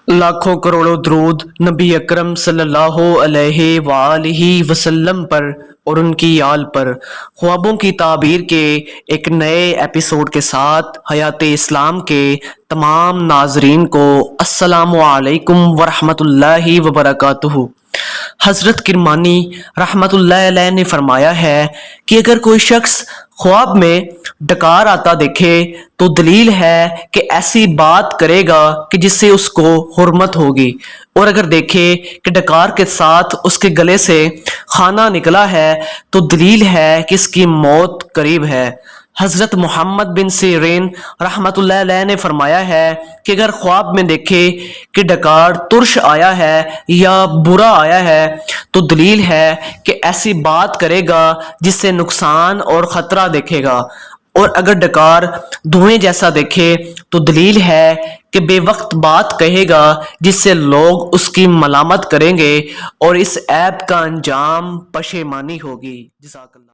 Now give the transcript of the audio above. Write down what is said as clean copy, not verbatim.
लाखों करोड़ों दरूद नबी अकरम सल्लल्लाहु अलैहि वालैहि वसल्लम पर और उनकी आल पर। ख्वाबों की ताबीर के एक नए एपिसोड के साथ हयात इस्लाम के तमाम नाजरीन को अस्सलामु अलैकुम वरहमतुल्लाहि वबरकातुहू। हज़रत किरमानी रहमतुल्लाह अलैह ने फरमाया है कि अगर कोई शख्स ख्वाब में डकार आता देखे तो दलील है कि ऐसी बात करेगा कि जिससे उसको हुर्मत होगी, और अगर देखे कि डकार के साथ उसके गले से खाना निकला है तो दलील है कि इसकी मौत करीब है। हज़रत मोहम्मद बिन सीरीन रहमतुल्लाह अलैह ने फरमाया है कि अगर ख्वाब में देखे कि डकार तुर्श आया है या बुरा आया है तो दलील है कि ऐसी बात करेगा जिससे नुकसान और ख़तरा देखेगा, और अगर डकार धुएं जैसा देखे तो दलील है कि बेवक्त बात कहेगा जिससे लोग उसकी मलामत करेंगे और इस ऐब का अंजाम पशेमानी होगी। जज़ाकल्लाह।